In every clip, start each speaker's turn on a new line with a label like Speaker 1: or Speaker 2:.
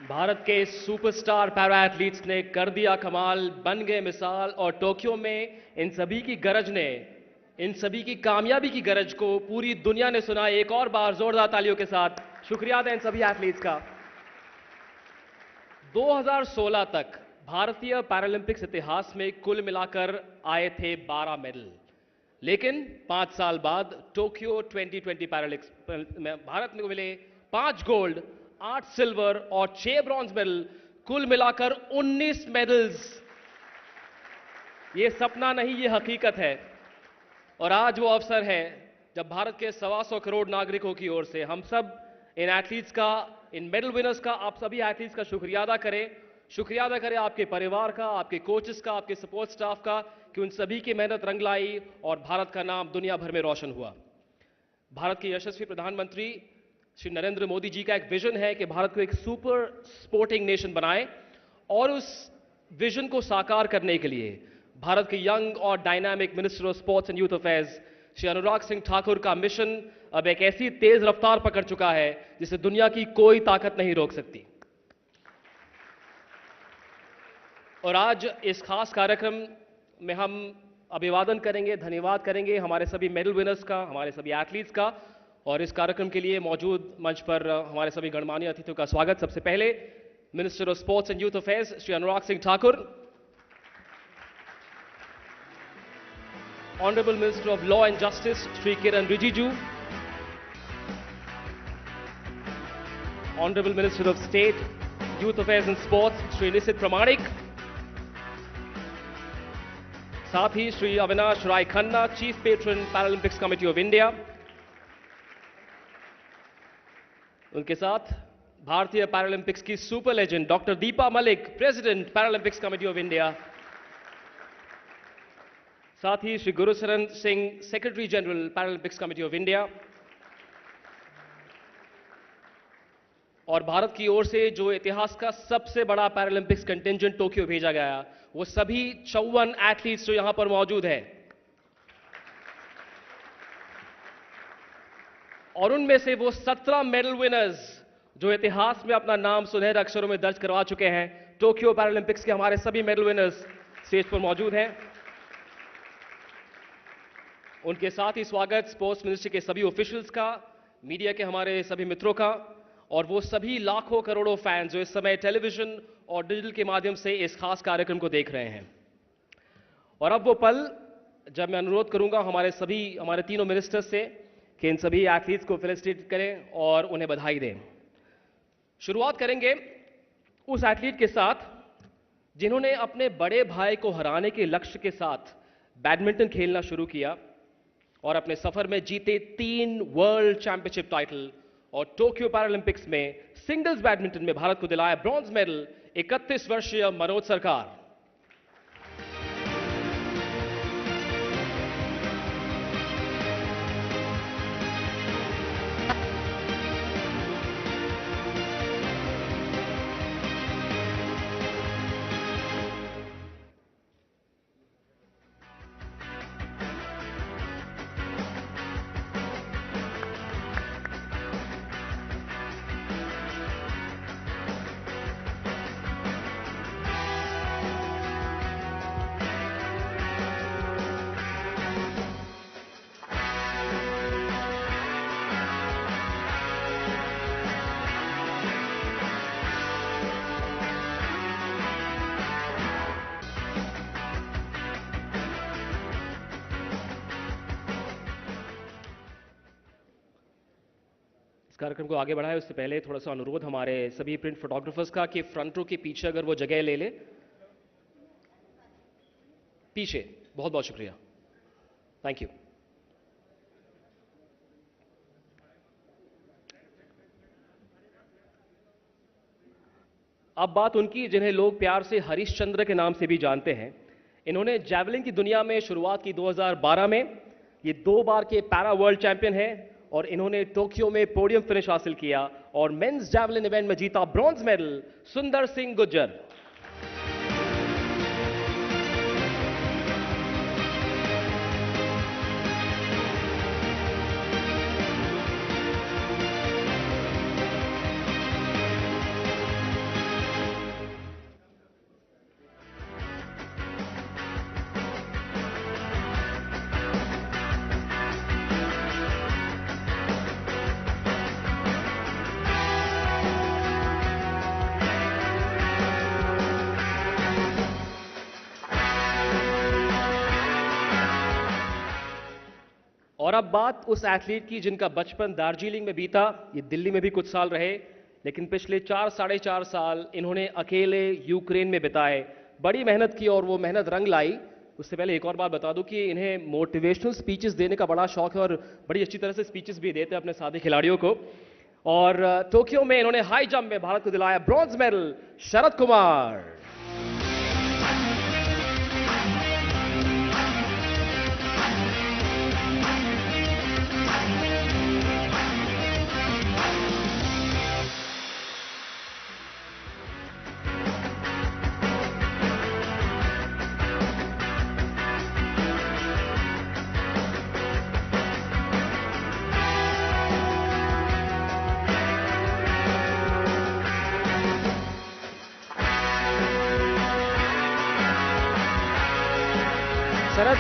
Speaker 1: भारत के superstar para athletes ने कर दिया कमाल, बन गए मिसाल। और टोक्यो में इन सभी की गरज ने, इन सभी की कामयाबी की गरज को पूरी दुनिया ने सुना। एक और बार जोरदार तालियों के साथ शुक्रिया दें इन सभी एथलीट्स का। 2016 तक भारतीय पैरालंपिक्स इतिहास में कुल मिलाकर आए थे 12 मेडल, लेकिन 5 साल बाद टोक्यो 2020 पैरालंपिक्स में भारत को मिले 5 गोल्ड, 8 सिल्वर और 6 ब्रॉन्ज मेडल, कुल मिलाकर 19 मेडल्स। ये सपना नहीं, ये हकीकत है। और आज वो अवसर है जब भारत के 125 करोड़ नागरिकों की ओर से हम सब इन एथलीट्स का, इन मेडल विनर्स का, आप सभी एथलीट्स का शुक्रिया अदा करें। शुक्रिया अदा करें आपके परिवार का, आपके कोचेस का, आपके सपोर्ट स्टाफ का, कि उन सभी की मेहनत रंग लाई और भारत का नाम दुनिया भर में रोशन हुआ। भारत के यशस्वी प्रधानमंत्री श्री नरेंद्र मोदी जी का एक विजन है कि भारत को एक सुपर स्पोर्टिंग नेशन बनाए, और उस विजन को साकार करने के लिए भारत के यंग और dynamic minister of sports and youth affairs Shri Anurag Singh Thakur का मिशन अब एक ऐसी तेज रफ्तार पकड़ चुका है जिसे दुनिया की कोई ताकत नहीं रोक सकती। और आज इस खास कार्यक्रम में हम अभिवादन करेंगे, धन्यवाद करेंगे हमारे सभी मेडल विनर्स का, हमारे सभी एथलीट्स का। और इस कार्यक्रम के लिए मौजूद मंच पर हमारे सभी गणमान्य अतिथियों का स्वागत। सबसे पहले minister of sports and youth affairs Shri Anurag Singh Thakur, honourable minister of law and justice Shri Kiran Rijiju, honourable minister of state youth affairs and sports Shri Nisith Pramanik, साथ ही Shri Avinash Rai Khanna, chief patron Paralympics committee of India. उनके साथ भारतीय पैरालंपिक्स की super legend doctor Deepa Malik, president Paralympics committee of India. साथ ही Shri Gurusharan Singh, secretary general Paralympics committee of India. और भारत की ओर से जो इतिहास का सबसे बड़ा पैरालंपिक्स कंटिंजेंट टोक्यो भेजा गया, वो सभी 54 एथलीट्स जो यहां पर मौजूद हैं। और उनमें से वो 17 मेडल विनर्स जो इतिहास में अपना नाम सुनहरे अक्षरों में दर्ज करवा चुके हैं। टोक्यो पैरालंपिक्स के हमारे सभी मेडल विनर्स स्टेज पर मौजूद हैं। उनके साथ ही स्वागत स्पोर्ट्स मिनिस्ट्री के सभी ऑफिशियल्स का, मीडिया के हमारे सभी मित्रों का, और वो सभी लाखों करोड़ों फैंस जो इस समय टेलीविजन और डिजिटल के माध्यम से इस खास कार्यक्रम को देख रहे हैं। और अब वो पल जब मैं अनुरोध करूंगा हमारे तीनों मिनिस्टर्स से कि इन सभी एथलीट्स को फेलिसिटेट करें और उन्हें बधाई दें। शुरुआत करेंगे उस एथलीट के साथ जिन्होंने अपने बड़े भाई को हराने के लक्ष्य के साथ बैडमिंटन खेलना शुरू किया और अपने सफर में जीते 3 वर्ल्ड चैंपियनशिप टाइटल, और टोक्यो पैरालंपिक्स में सिंगल्स बैडमिंटन में भारत को दिलाया ब्रॉन्ज मेडल 31 वर्षीय मनोज सरकार। कार्यक्रम को आगे बढ़ाए उससे पहले थोड़ा सा अनुरोध हमारे सभी प्रिंट फोटोग्राफर्स का कि फ्रंट रो के पीछे अगर वो जगह ले ले, पीछे। बहुत बहुत शुक्रिया, थैंक यू। अब बात उनकी जिन्हें लोग प्यार से हरीशचंद्र के नाम से भी जानते हैं। इन्होंने जैवलिन की दुनिया में शुरुआत की 2012 में। ये 2 बार के पैरा वर्ल्ड चैंपियन हैं और इन्होंने टोक्यो में पोडियम फिनिश हासिल किया और मेंस जैवलिन इवेंट में जीता ब्रॉन्ज मेडल। सुंदर सिंह गुज्जर। और अब बात उस एथलीट की जिनका बचपन दार्जिलिंग में बीता, ये दिल्ली में भी कुछ साल रहे, लेकिन पिछले 4 साढ़े 4 साल इन्होंने अकेले यूक्रेन में बिताए। बड़ी मेहनत की और वो मेहनत रंग लाई। उससे पहले एक और बात बता दूं कि इन्हें मोटिवेशनल स्पीचेस देने का बड़ा शौक है और बड़ी अच्छी तरह से स्पीचेस भी देते हैं अपने साथी खिलाड़ियों को। और टोक्यो में इन्होंने हाई जंप में भारत को दिलाया ब्रॉन्ज मेडल, शरद कुमार। शरद,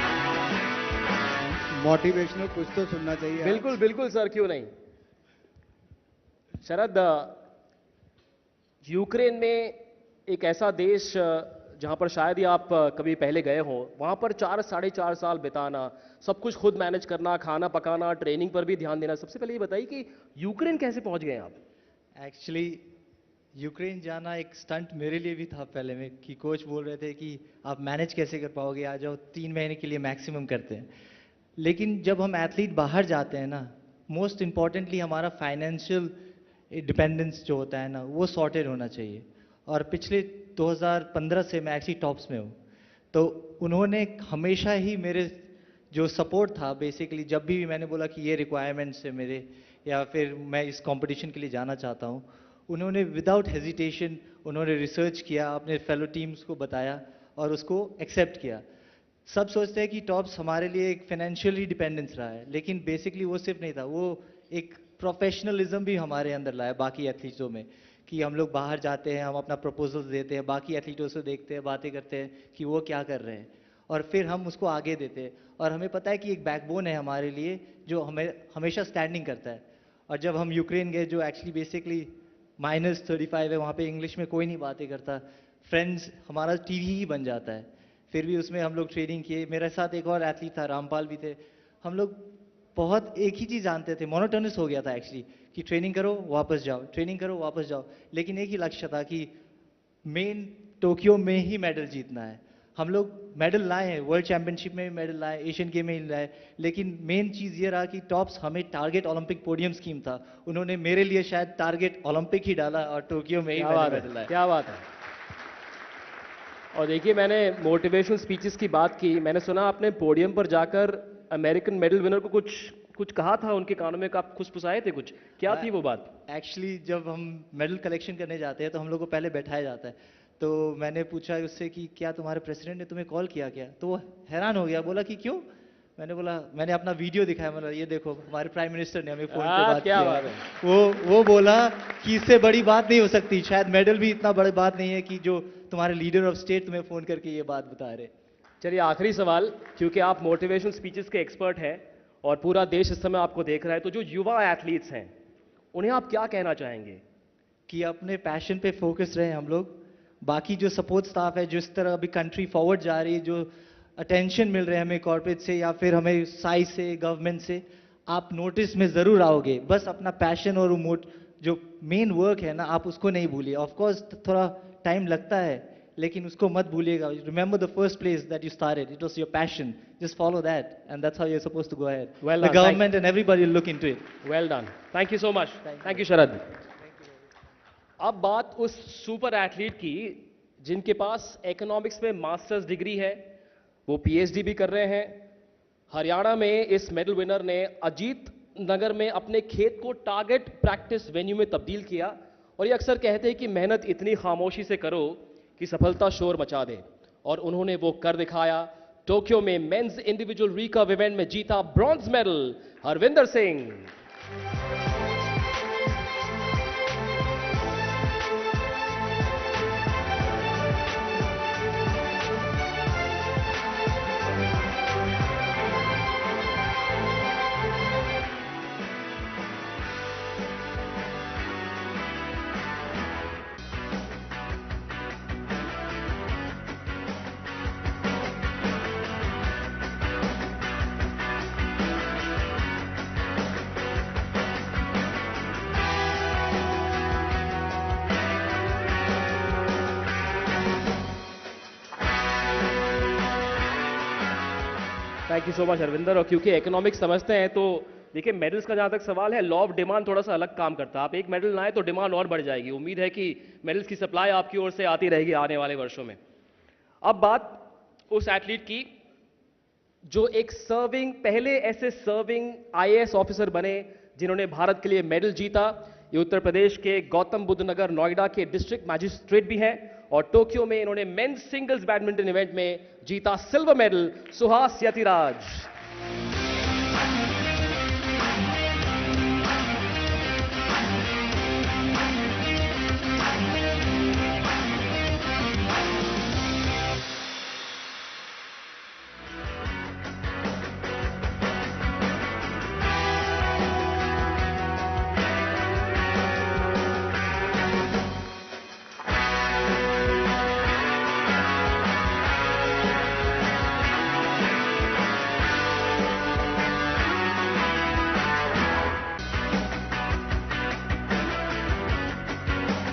Speaker 2: मोटिवेशनल कुछ तो सुनना चाहिए।
Speaker 1: बिल्कुल बिल्कुल सर, क्यों नहीं। शरद, यूक्रेन में एक ऐसा देश जहां पर शायद ही आप कभी पहले गए हो, वहां पर 4 साढ़े 4 साल बिताना, सब कुछ खुद मैनेज करना, खाना पकाना, ट्रेनिंग पर भी ध्यान देना। सबसे पहले ये बताइए कि यूक्रेन कैसे पहुंच गए आप?
Speaker 3: एक्चुअली यूक्रेन जाना एक स्टंट मेरे लिए भी था पहले में, कि कोच बोल रहे थे कि आप मैनेज कैसे कर पाओगे, आ जाओ, 3 महीने के लिए मैक्सिमम करते हैं। लेकिन जब हम एथलीट बाहर जाते हैं ना, मोस्ट इम्पॉर्टेंटली हमारा फाइनेंशियल डिपेंडेंस जो होता है ना, वो सॉर्टेड होना चाहिए। और पिछले 2015 से मैं एक्चुअली टॉप्स में हूँ, तो उन्होंने हमेशा ही मेरे जो सपोर्ट था, बेसिकली जब भी मैंने बोला कि ये रिक्वायरमेंट्स है मेरे, या फिर मैं इस कंपटीशन के लिए जाना चाहता हूँ, उन्होंने विदाउट हेजिटेशन उन्होंने रिसर्च किया, अपने फेलो टीम्स को बताया और उसको एक्सेप्ट किया। सब सोचते हैं कि टॉप्स हमारे लिए एक फाइनेंशियली डिपेंडेंस रहा है, लेकिन बेसिकली वो सिर्फ नहीं था, वो एक प्रोफेशनलिज्म भी हमारे अंदर लाया बाकी एथलीटों में, कि हम लोग बाहर जाते हैं, हम अपना प्रपोजल्स देते हैं, बाकी एथलीटों से देखते हैं, बातें करते हैं कि वो क्या कर रहे हैं, और फिर हम उसको आगे देते हैं। और हमें पता है कि एक बैकबोन है हमारे लिए जो हमें हमेशा स्टैंडिंग करता है। और जब हम यूक्रेन गए, जो एक्चुअली बेसिकली -35 है, वहाँ पे इंग्लिश में कोई नहीं बातें करता, फ्रेंड्स हमारा टीवी ही बन जाता है। फिर भी उसमें हम लोग ट्रेनिंग किए। मेरे साथ एक और एथलीट था, रामपाल भी थे। हम लोग बहुत एक ही चीज़ जानते थे, मोनोटोनस हो गया था एक्चुअली, कि ट्रेनिंग करो वापस जाओ, ट्रेनिंग करो वापस जाओ, लेकिन एक ही लक्ष्य था कि मेन टोक्यो में ही मेडल जीतना है। हम लोग मेडल लाए हैं, वर्ल्ड चैंपियनशिप में भी मेडल लाए, एशियन गेम में भी लाए, लेकिन मेन चीज़ ये रहा कि टॉप्स हमें टारगेट ओलंपिक पोडियम स्कीम था, उन्होंने मेरे लिए शायद टारगेट ओलंपिक ही डाला और टोक्यो में ही मेडल लाया।
Speaker 1: क्या बात है। और देखिए, मैंने मोटिवेशनल स्पीचेस की बात की, मैंने सुना आपने पोडियम पर जाकर अमेरिकन मेडल विनर को कुछ कहा था उनके कानों में, आप फुसफुसाए थे कुछ, क्या थी वो बात?
Speaker 3: एक्चुअली जब हम मेडल कलेक्शन करने जाते हैं तो हम लोग को पहले बैठाया जाता है, तो मैंने पूछा उससे कि क्या तुम्हारे प्रेसिडेंट ने तुम्हें कॉल किया क्या? तो वो हैरान हो गया, बोला कि क्यों? मैंने बोला, मैंने अपना वीडियो दिखाया, मतलब ये देखो हमारे प्राइम मिनिस्टर ने हमें फोन पे बात
Speaker 1: क्या
Speaker 3: किया।
Speaker 1: बात है।
Speaker 3: वो बोला कि इससे बड़ी बात नहीं हो सकती, शायद मेडल भी इतना बड़ी बात नहीं है कि जो तुम्हारे लीडर ऑफ स्टेट तुम्हें फोन करके ये बात बता रहे।
Speaker 1: चलिए, आखिरी सवाल, क्योंकि आप मोटिवेशनल स्पीचेस के एक्सपर्ट हैं और पूरा देश इस समय आपको देख रहा है, तो जो युवा एथलीट्स हैं उन्हें आप क्या कहना चाहेंगे?
Speaker 3: कि अपने पैशन पे फोकस रहे हम लोग। बाकी जो सपोर्ट स्टाफ है, जिस तरह अभी कंट्री फॉरवर्ड जा रही है, जो अटेंशन मिल रहे हैं हमें कॉर्पोरेट से या फिर हमें साइज से, गवर्नमेंट से, आप नोटिस में ज़रूर आओगे। बस अपना पैशन और जो मेन वर्क है ना, आप उसको नहीं भूलिए। ऑफ कोर्स थोड़ा टाइम लगता है, लेकिन उसको मत भूलिएगा। Remember the first place that you started, it was your passion, just follow that and that's how you are supposed to go ahead.
Speaker 1: Well
Speaker 3: the
Speaker 1: done.
Speaker 3: Government and everybody will look into it.
Speaker 1: Well done, thank you so much. Thank you Sharad. अब बात उस सुपर athlete की जिनके पास economics में masters degree है, वो पीएचडी भी कर रहे हैं। हरियाणा में इस मेडल विनर ने अजीत नगर में अपने खेत को टारगेट प्रैक्टिस वेन्यू में तब्दील किया। और ये अक्सर कहते हैं कि मेहनत इतनी खामोशी से करो कि सफलता शोर मचा दे, और उन्होंने वो कर दिखाया। टोक्यो में मेंस इंडिविजुअल रिकर्व इवेंट में जीता bronze medal Harvinder Singh. Thank you so much Harvinder. और क्योंकि इकोनॉमिक्स समझते हैं तो देखिए, मेडल्स का जहां तक सवाल है, लॉ ऑफ डिमांड थोड़ा सा अलग काम करता है। आप एक मेडल लाएं तो डिमांड और बढ़ जाएगी। उम्मीद है कि मेडल्स की सप्लाई आपकी ओर से आती रहेगी आने वाले वर्षों में। अब बात उस एथलीट की जो एक पहले ऐसे सर्विंग आईएएस ऑफिसर बने जिन्होंने भारत के लिए मेडल जीता। ये उत्तर प्रदेश के गौतम बुद्ध नगर नोएडा के डिस्ट्रिक्ट मैजिस्ट्रेट भी हैं और टोक्यो में इन्होंने मेंस सिंगल्स बैडमिंटन इवेंट में जीता सिल्वर मेडल। सुहास यतिराज।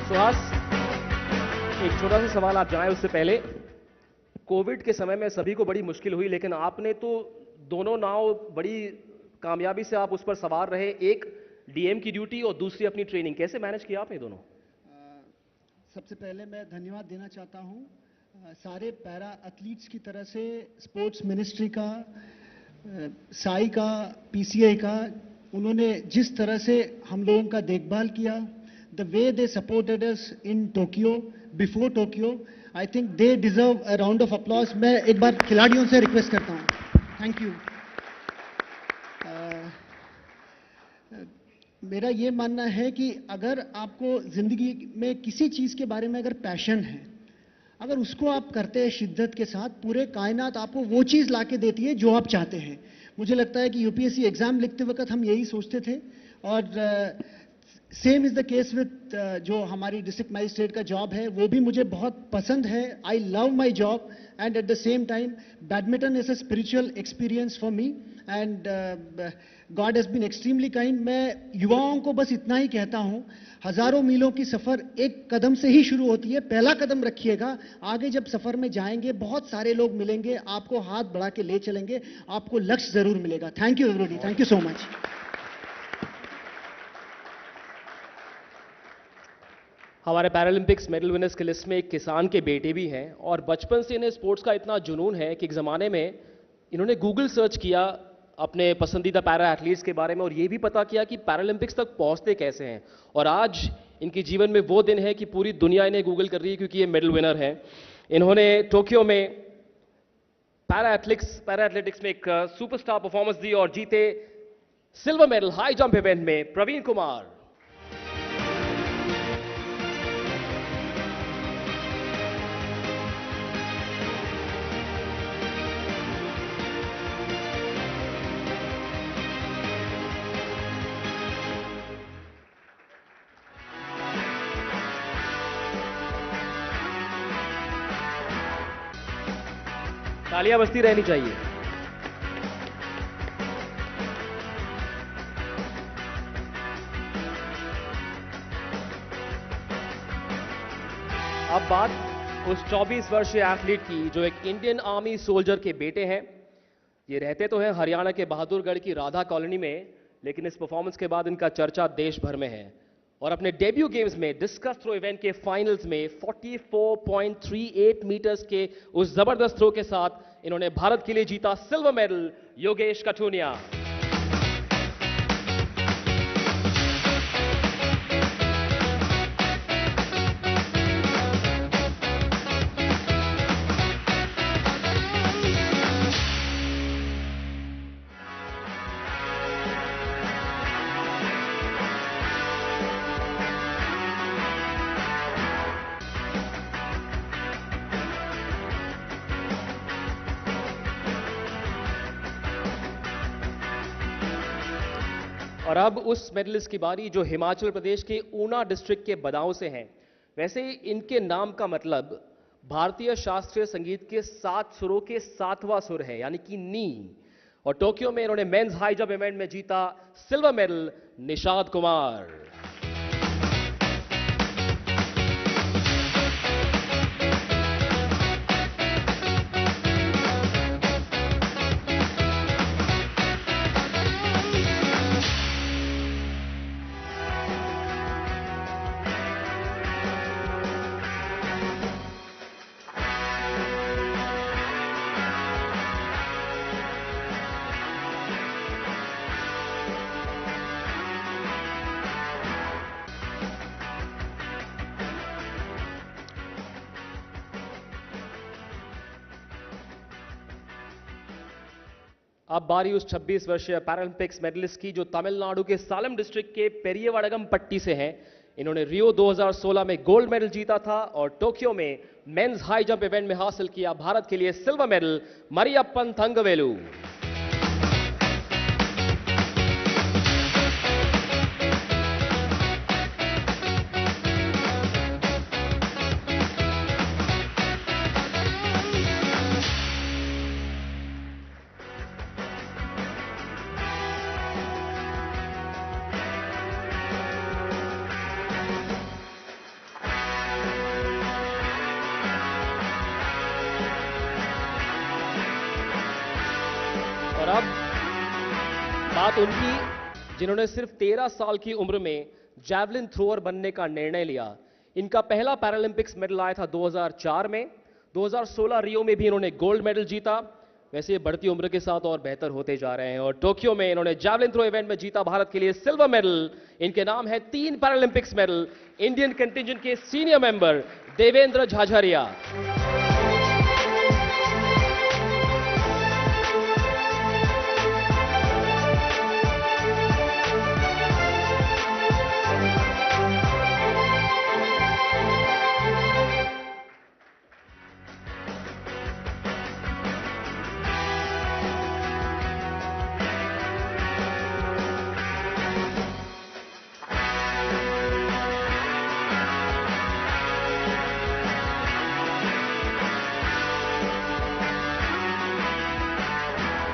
Speaker 1: सुहास, एक छोटा सा सवाल आप जाएं उससे पहले। कोविड के समय में सभी को बड़ी मुश्किल हुई, लेकिन आपने तो दोनों नाव बड़ी कामयाबी से आप उस पर सवार रहे। एक डीएम की ड्यूटी और दूसरी अपनी ट्रेनिंग, कैसे मैनेज किया आपने दोनों?
Speaker 2: सबसे पहले मैं धन्यवाद देना चाहता हूं सारे पैरा एथलीट्स की तरह से, स्पोर्ट्स मिनिस्ट्री का, साई का, पीसीआई का। उन्होंने जिस तरह से हम लोगों का देखभाल किया, the way they supported us in Tokyo, before Tokyo, I think they deserve a round of applause. मैं एक बार खिलाड़ियों से रिक्वेस्ट करता हूँ। Thank you. मेरा ये मानना है कि अगर आपको जिंदगी में किसी चीज के बारे में अगर पैशन है, अगर उसको आप करते हैं शिद्दत के साथ, पूरे कायनात आपको वो चीज लाके देती है जो आप चाहते हैं। मुझे लगता है कि यूपीएससी एग्जाम लिखते वक्त हम यही सोचते थे। और same is the case with जो हमारी डिस्ट्रिक्ट मैजिस्ट्रेट का जॉब है, वो भी मुझे बहुत पसंद है। I love my job and at the same time badminton is a spiritual experience for me and God has been extremely kind. मैं युवाओं को बस इतना ही कहता हूं, हजारों मीलों की सफर एक कदम से ही शुरू होती है। पहला कदम रखिएगा, आगे जब सफर में जाएंगे बहुत सारे लोग मिलेंगे, आपको हाथ बढ़ा के ले चलेंगे, आपको लक्ष्य जरूर मिलेगा। Thank you everybody, thank you so much.
Speaker 1: हमारे पैरालंपिक्स मेडल विनर्स की लिस्ट में एक किसान के बेटे भी हैं और बचपन से इन्हें स्पोर्ट्स का इतना जुनून है कि एक ज़माने में इन्होंने गूगल सर्च किया अपने पसंदीदा पैरा एथलीट्स के बारे में और ये भी पता किया कि पैरालंपिक्स तक पहुंचते कैसे हैं। और आज इनके जीवन में वो दिन है कि पूरी दुनिया इन्हें गूगल कर रही है क्योंकि ये मेडल विनर हैं। इन्होंने टोक्यो में पैरा एथलेटिक्स में एक सुपरस्टार परफॉर्मेंस दी और जीते silver medal high jump event में। प्रवीण कुमार। तालियां बजती रहनी चाहिए। अब बात उस 24 वर्षीय एथलीट की जो एक इंडियन आर्मी सोल्जर के बेटे हैं। ये रहते तो हैं हरियाणा के बहादुरगढ़ की राधा कॉलोनी में, लेकिन इस परफॉर्मेंस के बाद इनका चर्चा देश भर में है और अपने डेब्यू गेम्स में डिस्कस थ्रो इवेंट के फाइनल्स में 44.38 मीटर्स के उस जबरदस्त थ्रो के साथ इन्होंने भारत के लिए जीता सिल्वर मेडल। योगेश कठुनिया। और अब उस मेडलिस्ट की बारी जो हिमाचल प्रदेश के ऊना डिस्ट्रिक्ट के बदाऊं से हैं। वैसे इनके नाम का मतलब भारतीय शास्त्रीय संगीत के 7 सुरों के 7वां सुर है, यानी कि नी। और टोक्यो में इन्होंने मेंस हाई जंप इवेंट में जीता सिल्वर मेडल। निषाद कुमार। अब बारी उस 26 वर्षीय पैरालंपिक्स मेडलिस्ट की जो तमिलनाडु के सालम डिस्ट्रिक्ट के पेरियवड़गम पट्टी से हैं। इन्होंने रियो 2016 में गोल्ड मेडल जीता था और टोक्यो में मेंस हाई जंप इवेंट में हासिल किया भारत के लिए सिल्वर मेडल। मरियप्पन थंगवेलु। और अब बात उनकी जिन्होंने सिर्फ 13 साल की उम्र में जैवलिन थ्रोअर बनने का निर्णय लिया। इनका पहला पैरालंपिक्स मेडल आया था 2004 में। 2016 रियो में भी इन्होंने गोल्ड मेडल जीता। वैसे ये बढ़ती उम्र के साथ और बेहतर होते जा रहे हैं और टोक्यो में इन्होंने जैवलिन थ्रो इवेंट में जीता भारत के लिए सिल्वर मेडल। इनके नाम है 3 पैरालंपिक्स मेडल। इंडियन कंटिजेंट के सीनियर मेंबर देवेंद्र झाझरिया।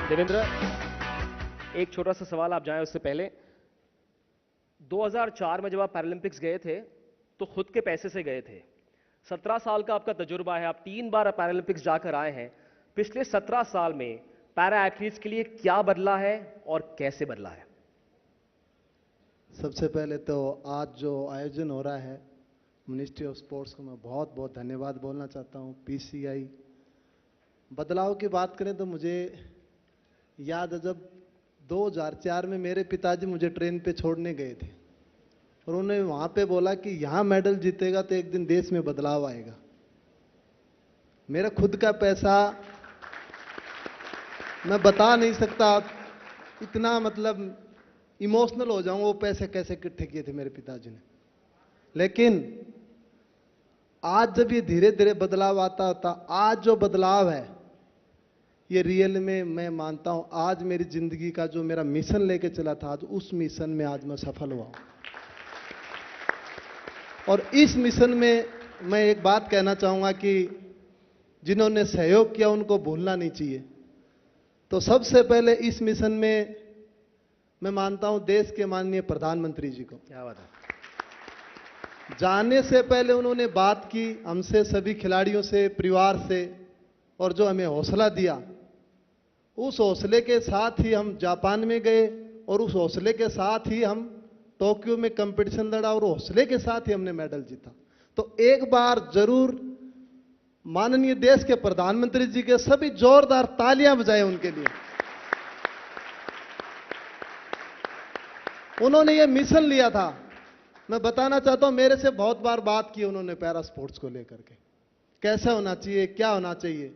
Speaker 1: देवेंद्र, एक छोटा सा सवाल आप जाएं उससे पहले। 2004 में जब आप पैरालंपिक्स गए थे तो खुद के पैसे से गए थे। 17 साल का आपका तजुर्बा है, आप 3 बार पैरालंपिक्स जाकर आए हैं। पिछले 17 साल में पैरा एथलीट्स के लिए क्या बदला है और कैसे बदला है?
Speaker 4: सबसे पहले तो आज जो आयोजन हो रहा है मिनिस्ट्री ऑफ स्पोर्ट्स को मैं बहुत बहुत धन्यवाद बोलना चाहता हूँ। पीसीआई बदलाव की बात करें तो मुझे याद है जब 2004 में मेरे पिताजी मुझे ट्रेन पे छोड़ने गए थे और उन्होंने वहां पे बोला कि यहाँ मेडल जीतेगा तो एक दिन देश में बदलाव आएगा। मेरा खुद का पैसा मैं बता नहीं सकता, इतना मतलब इमोशनल हो जाऊं, वो पैसे कैसे इकट्ठे किए थे मेरे पिताजी ने। लेकिन आज जब ये धीरे धीरे बदलाव आता होता, आज जो बदलाव है ये रियल में मैं मानता हूं आज मेरी जिंदगी का जो मेरा मिशन लेके चला था, आज उस मिशन में आज मैं सफल हुआ हूं। और इस मिशन में मैं एक बात कहना चाहूंगा कि जिन्होंने सहयोग किया उनको भूलना नहीं चाहिए। तो सबसे पहले इस मिशन में मैं मानता हूं देश के माननीय प्रधानमंत्री जी को।
Speaker 1: क्या बात है।
Speaker 4: जाने से पहले उन्होंने बात की हमसे, सभी खिलाड़ियों से, परिवार से, और जो हमें हौसला दिया, उस हौसले के साथ ही हम जापान में गए और उस हौसले के साथ ही हम टोक्यो में कंपटीशन लड़ा और हौसले के साथ ही हमने मेडल जीता। तो एक बार जरूर माननीय देश के प्रधानमंत्री जी के सभी जोरदार तालियां बजाएं उनके लिए। उन्होंने ये मिशन लिया था। मैं बताना चाहता हूं मेरे से बहुत बार बात की उन्होंने पैरा स्पोर्ट्स को लेकर के, कैसा होना चाहिए, क्या होना चाहिए।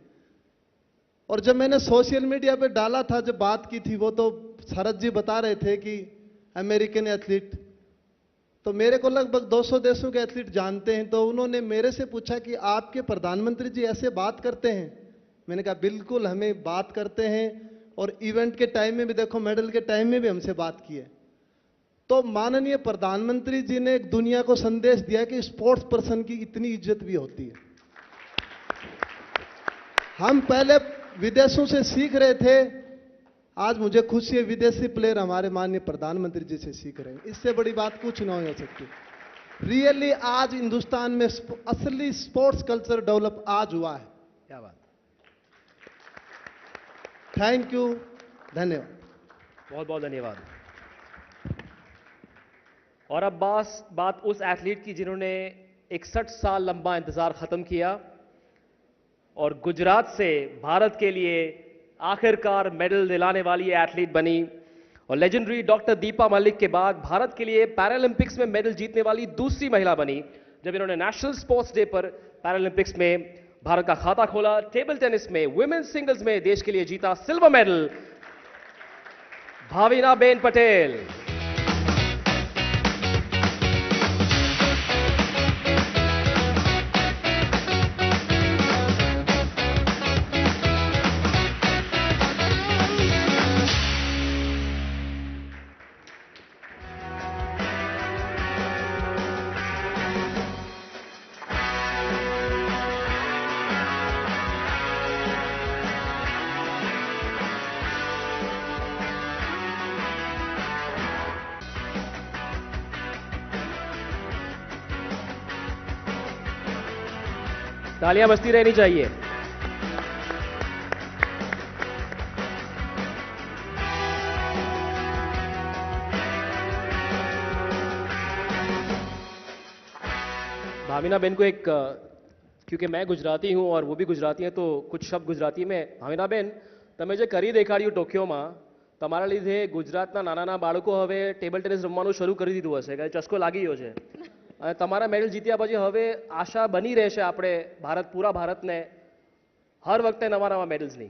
Speaker 4: और जब मैंने सोशल मीडिया पे डाला था, जब बात की थी, वो तो शरद जी बता रहे थे कि अमेरिकन एथलीट, तो मेरे को लगभग 200 देशों के एथलीट जानते हैं। तो उन्होंने मेरे से पूछा कि आपके प्रधानमंत्री जी ऐसे बात करते हैं? मैंने कहा बिल्कुल, हमें बात करते हैं और इवेंट के टाइम में भी, देखो मेडल के टाइम में भी हमसे बात की है। तो माननीय प्रधानमंत्री जी ने एक दुनिया को संदेश दिया कि स्पोर्ट्स पर्सन की इतनी इज्जत भी होती है। हम पहले विदेशों से सीख रहे थे, आज मुझे खुशी है विदेशी प्लेयर हमारे माननीय प्रधानमंत्री जी से सीख रहे हैं। इससे बड़ी बात कुछ नहीं हो सकती। रियली आज हिंदुस्तान में असली स्पोर्ट्स कल्चर डेवलप आज हुआ है।
Speaker 1: क्या बात।
Speaker 4: थैंक यू, धन्यवाद।
Speaker 1: बहुत बहुत धन्यवाद। और अब बात उस एथलीट की जिन्होंने 61 साल लंबा इंतजार खत्म किया और गुजरात से भारत के लिए आखिरकार मेडल दिलाने वाली एथलीट बनी। और लेजेंडरी डॉक्टर दीपा मलिक के बाद भारत के लिए पैरालंपिक्स में मेडल जीतने वाली दूसरी महिला बनी जब इन्होंने नेशनल स्पोर्ट्स डे पर पैरालंपिक्स में भारत का खाता खोला। टेबल टेनिस में वुमेन्स सिंगल्स में देश के लिए जीता सिल्वर मेडल। भाविनाबेन पटेल। तालियां बजती रहनी चाहिए। भाविनाबेन को एक क्योंकि मैं गुजराती हूं और वो भी गुजराती हैं, तो कुछ शब्द गुजराती में। ભાવિનાબેન, તમે જે કરી દેખાડ્યું ટોક્યોમાં, તમારા લીધે ગુજરાતના નાના નાના બાળકો હવે ટેબલ ટેનિસ રમવાનું શરૂ કરી દીધું હશે, કે ચસ્કો લાગી ગયો છે અને તમારા મેડલ જીત્યા પછી હવે આશા બની રહેશે આપણે ભારત, પૂરા ભારતને હર વખતે નવા નવા મેડલ્સની।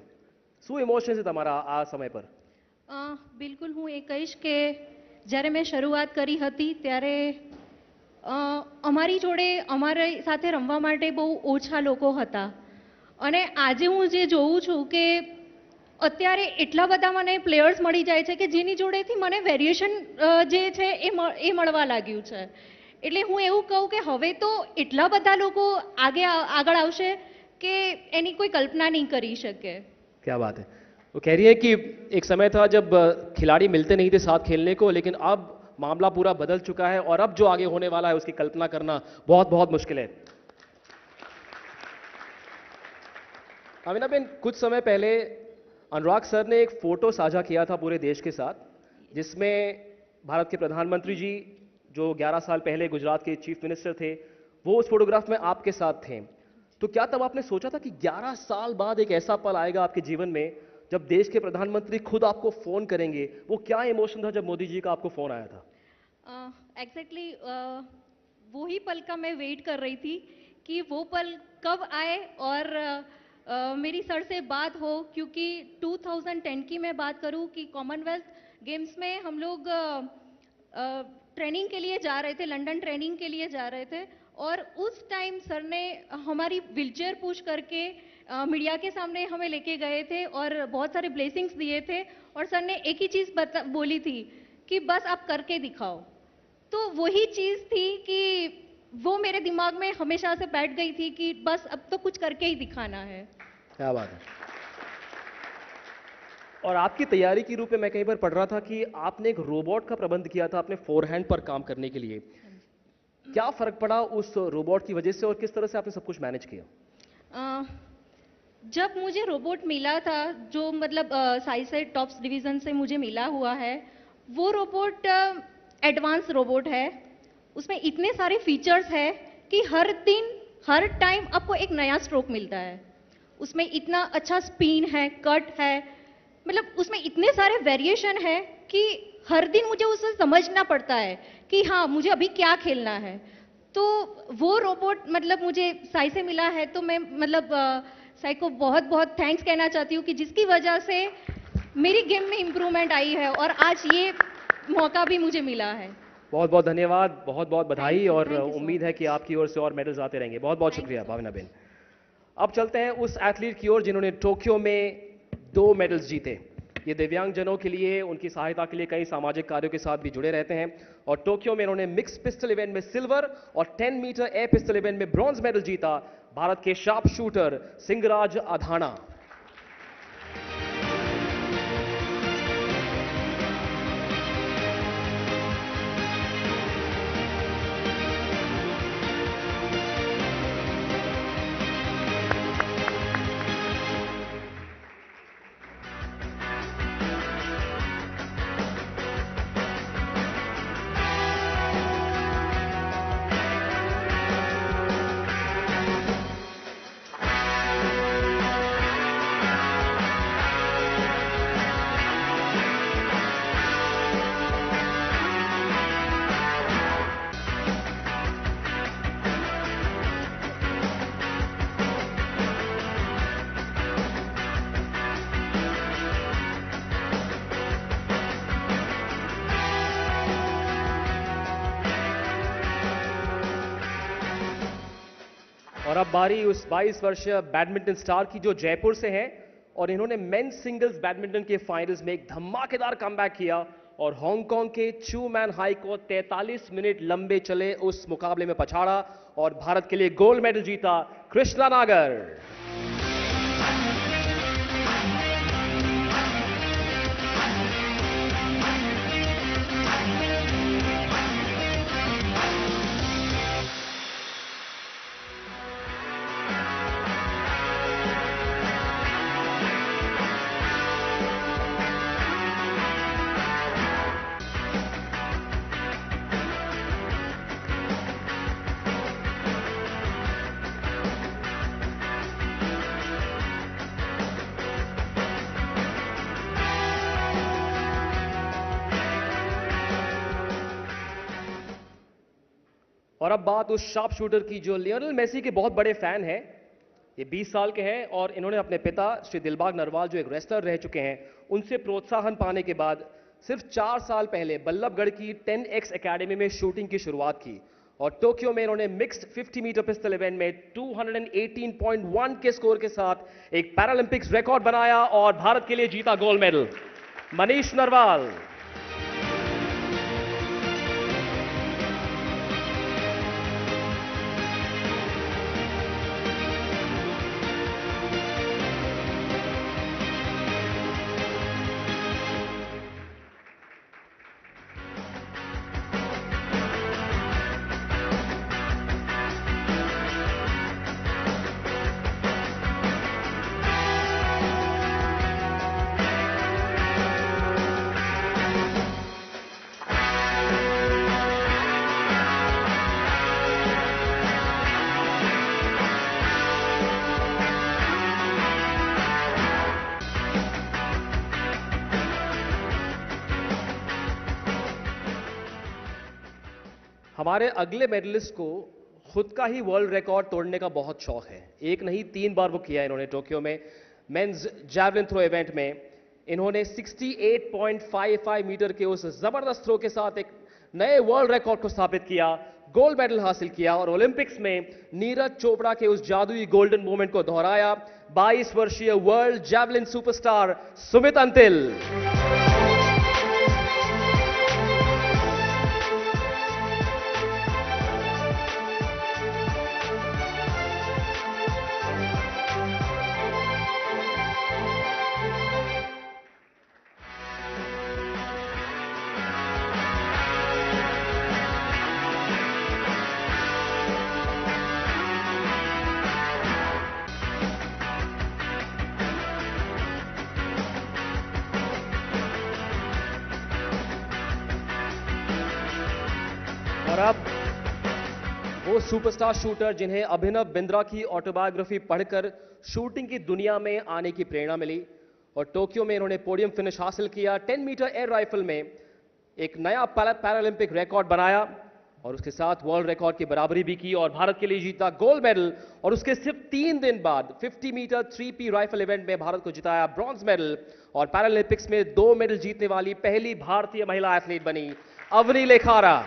Speaker 1: શું ઇમોશન છે તમારા આ સમય પર?
Speaker 5: બિલકુલ, હું એ કહીશ કે જ્યારે મેં શરૂઆત કરી હતી ત્યારે અમારી જોડે અમારી સાથે રમવા માટે બહુ ઓછા લોકો હતા અને આજે હું જે જોઉં છું કે અત્યારે એટલા બધા મને પ્લેયર્સ મળી જાય છે કે જેની જોડેથી મને વેરિએશન જે છે એ મળવા લાગ્યું છે। એટલે હું એવું કહું કે હવે તો એટલા બધા લોકો આગળ આવશે કે એની કોઈ કલ્પના નહીં કરી શકે।
Speaker 1: क्या बात है। वो कह रही है कि एक समय था जब खिलाड़ी मिलते नहीं थे साथ खेलने को, लेकिन अब मामला पूरा बदल चुका है और अब जो आगे होने वाला है उसकी कल्पना करना बहुत बहुत मुश्किल है। भाविनाबेन, कुछ समय पहले अनुराग सर ने एक फोटो साझा किया था पूरे देश के साथ, जिसमें भारत के प्रधानमंत्री जी जो 11 साल पहले गुजरात के चीफ मिनिस्टर थे, वो उस फोटोग्राफ में आपके साथ थे। तो क्या तब आपने सोचा था कि 11 साल बाद एक ऐसा पल आएगा आपके जीवन में जब देश के प्रधानमंत्री खुद आपको फोन करेंगे? वो क्या इमोशन था जब मोदी जी का आपको फोन आया था?
Speaker 5: एग्जैक्टली वो ही पल का मैं वेट कर रही थी कि वो पल कब आए और मेरी सर से बात हो, क्योंकि 2010 की मैं बात करूं कि कॉमनवेल्थ गेम्स में हम लोग ट्रेनिंग के लिए जा रहे थे, लंदन ट्रेनिंग के लिए जा रहे थे और उस टाइम सर ने हमारी व्हीलचेयर पुश करके मीडिया के सामने हमें लेके गए थे और बहुत सारे ब्लेसिंग्स दिए थे और सर ने एक ही चीज़ बोली थी कि बस आप करके दिखाओ। तो वही चीज़ थी कि वो मेरे दिमाग में हमेशा से बैठ गई थी कि बस अब तो कुछ करके ही दिखाना है।
Speaker 1: क्या बात है। और आपकी तैयारी के रूप में मैं कहीं पर पढ़ रहा था कि आपने एक रोबोट का प्रबंध किया था अपने फोरहैंड पर काम करने के लिए। क्या फर्क पड़ा उस रोबोट की वजह से और किस तरह से आपने सब कुछ मैनेज किया?
Speaker 5: जब मुझे रोबोट मिला था, जो मतलब साइसेट टॉप्स डिवीजन से मुझे मिला हुआ है, वो रोबोट एडवांस रोबोट है। उसमें इतने सारे फीचर्स है कि हर दिन हर टाइम आपको एक नया स्ट्रोक मिलता है। उसमें इतना अच्छा स्पिन है, कट है, मतलब उसमें इतने सारे वेरिएशन है कि हर दिन मुझे उसे समझना पड़ता है कि हाँ मुझे अभी क्या खेलना है। तो वो रोबोट मतलब मुझे साई से मिला है, तो मैं मतलब साई को बहुत बहुत थैंक्स कहना चाहती हूँ कि जिसकी वजह से मेरी गेम में इम्प्रूवमेंट आई है और आज ये मौका भी मुझे मिला है।
Speaker 1: बहुत बहुत धन्यवाद, बहुत बहुत बधाई
Speaker 5: Thank you,
Speaker 1: और
Speaker 5: thank you so
Speaker 1: उम्मीद है कि आपकी ओर से और मेडल्स आते रहेंगे। बहुत बहुत शुक्रिया भाविनाबेन। अब चलते हैं उस एथलीट की ओर जिन्होंने टोक्यो में 2 मेडल्स जीते। ये दिव्यांगजनों के लिए, उनकी सहायता के लिए कई सामाजिक कार्यों के साथ भी जुड़े रहते हैं और टोक्यो में इन्होंने मिक्स पिस्टल इवेंट में सिल्वर और 10 मीटर एयर पिस्टल इवेंट में ब्रॉन्ज मेडल जीता। भारत के शार्प शूटर सिंगराज अधाना। और अब बारी उस 22 वर्षीय बैडमिंटन स्टार की जो जयपुर से हैं और इन्होंने मेंस सिंगल्स बैडमिंटन के फाइनल्स में एक धमाकेदार कमबैक किया और हांगकांग के चू मैन हाई को 43 मिनट लंबे चले उस मुकाबले में पछाड़ा और भारत के लिए गोल्ड मेडल जीता कृष्णा नागर। और अब बात उस शार्प शूटर की जो लियोनेल मेसी के बहुत बड़े फैन हैं। ये 20 साल के हैं और इन्होंने अपने पिता श्री दिलबाग नरवाल जो एक रेसलर रह चुके हैं उनसे प्रोत्साहन पाने के बाद सिर्फ 4 साल पहले बल्लभगढ़ की 10X एकेडमी में शूटिंग की शुरुआत की और टोक्यो में इन्होंने मिक्स्ड 50 मीटर पिस्टल इवेंट में 218.1 के स्कोर के साथ एक पैरालंपिक्स रिकॉर्ड बनाया और भारत के लिए जीता गोल्ड मेडल। मनीष नरवाल। हमारे अगले मेडलिस्ट को खुद का ही वर्ल्ड रिकॉर्ड तोड़ने का बहुत शौक है। एक नहीं 3 बार वो किया इन्होंने टोक्यो में मेंस जैवलिन थ्रो इवेंट में। इन्होंने 68.55 मीटर के उस जबरदस्त थ्रो के साथ एक नए वर्ल्ड रिकॉर्ड को स्थापित किया, गोल्ड मेडल हासिल किया और ओलंपिक्स में नीरज चोपड़ा के उस जादुई गोल्डन मोमेंट को दोहराया। 22 वर्षीय world javelin superstar Sumit Antil. और अब वो सुपरस्टार शूटर जिन्हें अभिनव बिंद्रा की ऑटोबायोग्राफी पढ़कर शूटिंग की दुनिया में आने की प्रेरणा मिली और टोक्यो में इन्होंने पोडियम फिनिश हासिल किया। 10 मीटर एयर राइफल में एक नया पैरालंपिक रिकॉर्ड बनाया और उसके साथ वर्ल्ड रिकॉर्ड की बराबरी भी की और भारत के लिए जीता गोल्ड मेडल। और उसके सिर्फ 3 दिन बाद 50 मीटर 3P राइफल इवेंट में भारत को जिताया ब्रॉन्ज मेडल और पैरालंपिक्स में 2 मेडल जीतने वाली पहली भारतीय महिला एथलीट बनी अवनी लेखारा।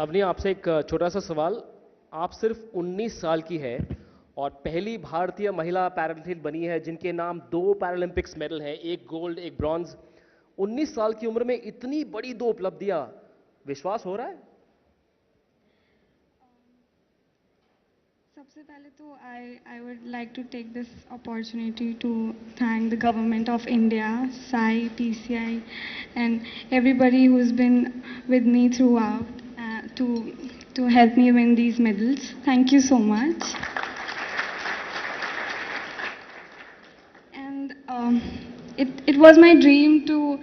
Speaker 1: अवनी, आपसे एक छोटा सा सवाल। आप सिर्फ 19 साल की है और पहली भारतीय महिला पैराएथलीट बनी है जिनके नाम 2 पैरालंपिक्स मेडल हैं, एक गोल्ड एक ब्रॉन्ज। 19 साल की उम्र में इतनी बड़ी 2 उपलब्धियां, विश्वास हो रहा है?
Speaker 6: सबसे पहले तो I would like to take this opportunity to thank the government of India, SAI, PCI, and everybody who's been with me throughout to help me win these medals. Thank you so much. And it was my dream to,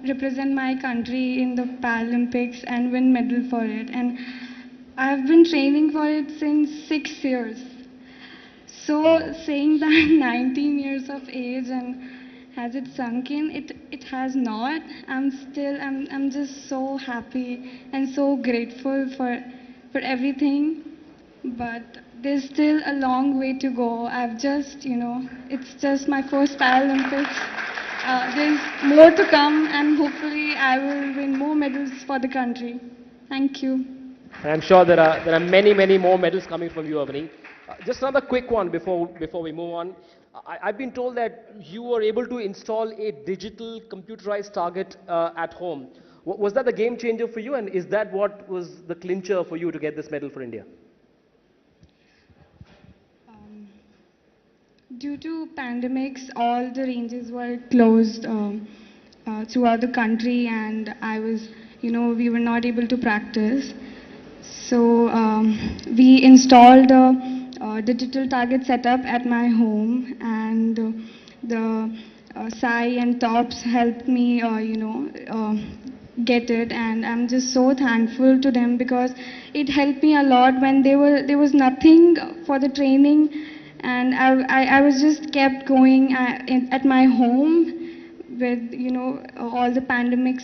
Speaker 6: represent my country in the Paralympics and win medal for it. And I've been training for it since 6 years. So saying that 19 years of age and has it sunk in? It has not. I'm just so happy and so grateful for everything. But there's still a long way to go. I've just, it's just my first Paralympics. There's more to come, and hopefully I will win more medals for the country. Thank you.
Speaker 1: And I'm sure there are many more medals coming from you, Avani. Just another quick one before we move on. I've been told that you were able to install a digital computerized target at home. Was that the game changer for you, and is that what was the clincher for you to get this medal for India?
Speaker 6: Due to pandemics, all the ranges were closed throughout the country, and we were not able to practice. So we installed a digital target setup at my home, and the Sai and Tops helped me, get it, and I'm just so thankful to them because it helped me a lot when there was nothing for the training, and I was just kept going at my home with all the pandemics